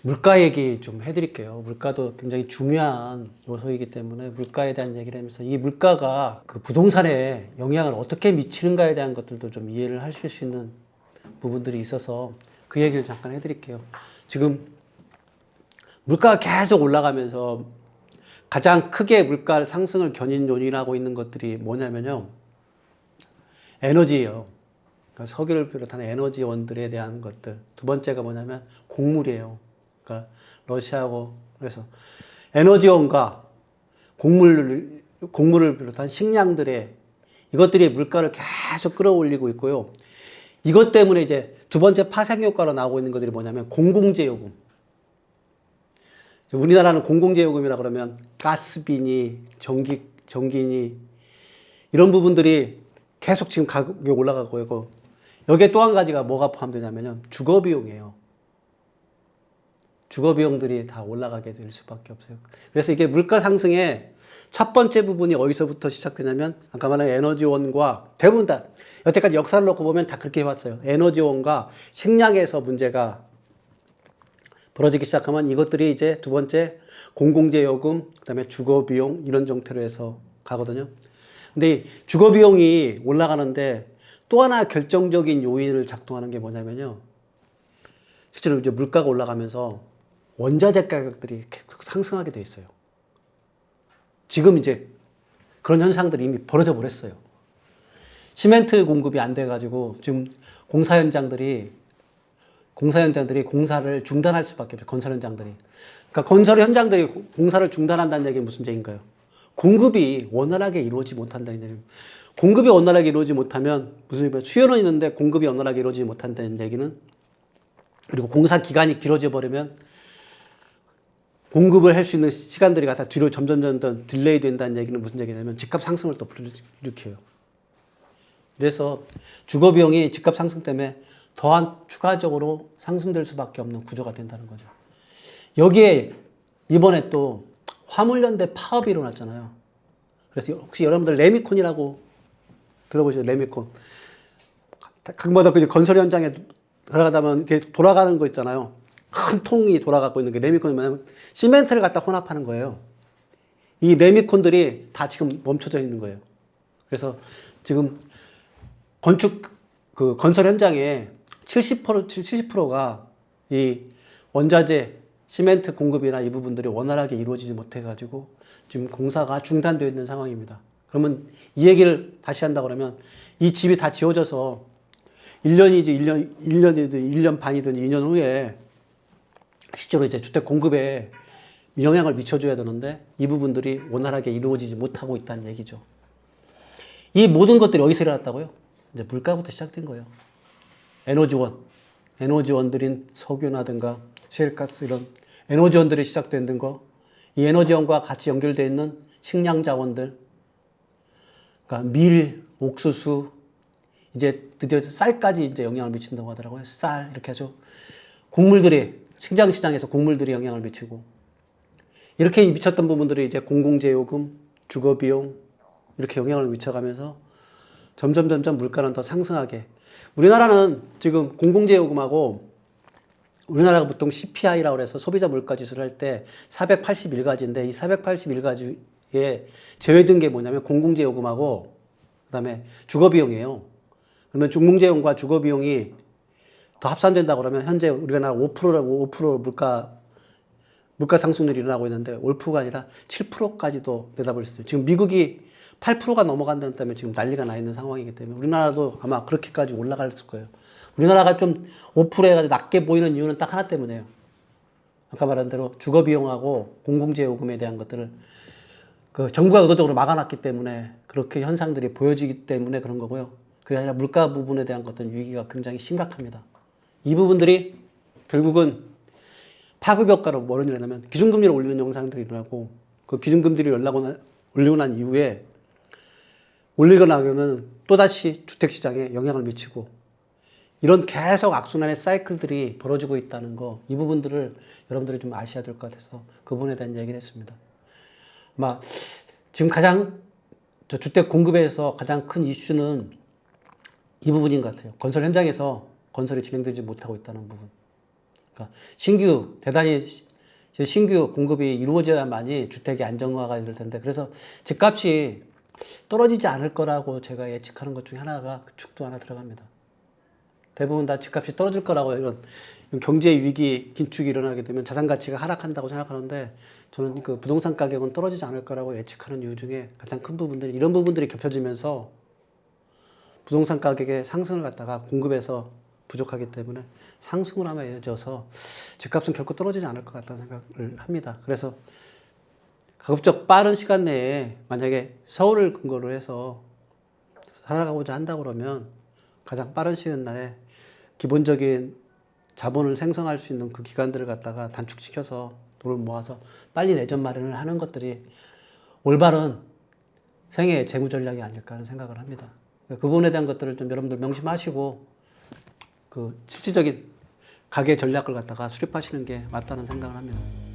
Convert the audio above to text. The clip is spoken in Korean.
물가 얘기 좀 해드릴게요. 물가도 굉장히 중요한 요소이기 때문에 물가에 대한 얘기를 하면서 이 물가가 그 부동산에 영향을 어떻게 미치는가에 대한 것들도 좀 이해를 하실 수 있는 부분들이 있어서 그 얘기를 잠깐 해드릴게요. 지금 물가가 계속 올라가면서 가장 크게 물가 상승을 견인 요인하고 있는 것들이 뭐냐면요. 에너지예요. 그러니까 석유를 비롯한 에너지원들에 대한 것들. 두 번째가 뭐냐면 곡물이에요. 그러니까 러시아고 그래서 에너지원과 곡물을 비롯한 식량들의 이것들이 물가를 계속 끌어올리고 있고요. 이것 때문에 이제 두 번째 파생효과로 나오고 있는 것들이 뭐냐면 공공재요금. 우리나라는 공공재요금이라 그러면 가스비니, 전기니 이런 부분들이 계속 지금 가격이 올라가고 있고 여기에 또 한 가지가 뭐가 포함되냐면요. 주거비용이에요. 주거비용들이 다 올라가게 될 수밖에 없어요. 그래서 이게 물가 상승의 첫 번째 부분이 어디서부터 시작되냐면 아까 말한 에너지원과 대부분 다 여태까지 역사를 놓고 보면 다 그렇게 해왔어요. 에너지원과 식량에서 문제가 벌어지기 시작하면 이것들이 이제 두 번째 공공재요금, 그 다음에 주거비용 이런 형태로 해서 가거든요. 근데 이 주거비용이 올라가는데 또 하나 결정적인 요인을 작동하는 게 뭐냐면요. 실제로 이제 물가가 올라가면서 원자재 가격들이 계속 상승하게 돼 있어요. 지금 이제 그런 현상들이 이미 벌어져 버렸어요. 시멘트 공급이 안 돼가지고 지금 공사 현장들이 공사를 중단할 수밖에 없어요. 건설 현장들이. 그러니까 건설 현장들이 공사를 중단한다는 얘기는 무슨 얘기인가요? 공급이 원활하게 이루어지지 못한다는 얘기입니다. 공급이 원활하게 이루어지지 못하면 무슨 얘기예요? 수요는 있는데 공급이 원활하게 이루어지지 못한다는 얘기는 그리고 공사 기간이 길어져 버리면 공급을 할 수 있는 시간들이 갖다 뒤로 점점 딜레이 된다는 얘기는 무슨 얘기냐면 집값 상승을 또 불러일으켜요. 그래서 주거비용이 집값 상승 때문에 더한 추가적으로 상승될 수밖에 없는 구조가 된다는 거죠. 여기에 이번에 또 화물연대 파업이 일어났잖아요. 그래서 혹시 여러분들 레미콘이라고 들어보시죠? 레미콘. 각마다 그 건설 현장에 들어가다 보면 이렇게 돌아가는 거 있잖아요. 큰 통이 돌아가고 있는 게 레미콘이 뭐냐면 시멘트를 갖다 혼합하는 거예요. 이 레미콘들이 다 지금 멈춰져 있는 거예요. 그래서 지금 건설 현장에 70%가 이 원자재, 시멘트 공급이나 이 부분들이 원활하게 이루어지지 못해가지고 지금 공사가 중단되어 있는 상황입니다. 그러면 이 얘기를 다시 한다 그러면 이 집이 다 지어져서 1년이든 1년 반이든 2년 후에 실제로 이제 주택 공급에 영향을 미쳐줘야 되는데 이 부분들이 원활하게 이루어지지 못하고 있다는 얘기죠. 이 모든 것들이 어디서 일어났다고요? 이제 물가부터 시작된 거예요. 에너지원들인 석유나든가 셰일가스 이런 에너지원들이 시작된 거, 이 에너지원과 같이 연결되어 있는 식량 자원들, 그러니까 밀, 옥수수, 이제 드디어 쌀까지 이제 영향을 미친다고 하더라고요. 쌀 이렇게 해서 식량시장에서 곡물들이 영향을 미치고 이렇게 미쳤던 부분들이 이제 공공재요금, 주거비용 이렇게 영향을 미쳐가면서 점점 물가는 더 상승하게. 우리나라는 지금 공공재요금하고 우리나라가 보통 CPI라고 해서 소비자 물가지수를 할 때 481가지인데 이 481가지에 제외된 게 뭐냐면 공공재요금하고 그다음에 주거비용이에요. 그러면 공공재요금과 주거비용이 더 합산된다고 그러면 현재 우리나라 5%라고 5% 물가 상승률이 일어나고 있는데 5%가 아니라 7%까지도 내다볼 수 있어요. 지금 미국이 8%가 넘어간다는 때문에 지금 난리가 나 있는 상황이기 때문에 우리나라도 아마 그렇게까지 올라갈 거예요. 우리나라가 좀 5%에 낮게 보이는 이유는 딱 하나 때문에요. 아까 말한 대로 주거비용하고 공공재요금에 대한 것들을 그 정부가 의도적으로 막아놨기 때문에 그렇게 현상들이 보여지기 때문에 그런 거고요. 그게 아니라 물가 부분에 대한 것들은 위기가 굉장히 심각합니다. 이 부분들이 결국은 파급 효과로 뭐를 일어나면 기준금리를 올리는 현상들이 일어나고 그 기준금리를 올리고 난 이후에 올리고 나면 또다시 주택시장에 영향을 미치고 이런 계속 악순환의 사이클들이 벌어지고 있다는 거, 이 부분들을 여러분들이 좀 아셔야 될 것 같아서 그 부분에 대한 얘기를 했습니다. 아마 지금 주택 공급에서 가장 큰 이슈는 이 부분인 것 같아요. 건설 현장에서 건설이 진행되지 못하고 있다는 부분. 그러니까 대단히 신규 공급이 이루어져야만이 주택이 안정화가 될 텐데, 그래서 집값이 떨어지지 않을 거라고 제가 예측하는 것 중에 하나가 그 축도 하나 들어갑니다. 대부분 다 집값이 떨어질 거라고 이런 경제 위기 긴축이 일어나게 되면 자산 가치가 하락한다고 생각하는데, 저는 그 부동산 가격은 떨어지지 않을 거라고 예측하는 이유 중에 가장 큰 부분들이 이런 부분들이 겹쳐지면서 부동산 가격의 상승을 갖다가 공급에서 부족하기 때문에 상승을 하며 이어져서 집값은 결코 떨어지지 않을 것 같다는 생각을 합니다. 그래서 가급적 빠른 시간 내에 만약에 서울을 근거로 해서 살아가고자 한다 그러면 가장 빠른 시간 내에 기본적인 자본을 생성할 수 있는 그 기간들을 갖다가 단축시켜서 돈을 모아서 빨리 내전 마련을 하는 것들이 올바른 생애 재무 전략이 아닐까 하는 생각을 합니다. 그 부분에 대한 것들을 좀 여러분들 명심하시고 그 실질적인 가계 전략을 갖다가 수립하시는 게 맞다는 생각을 합니다.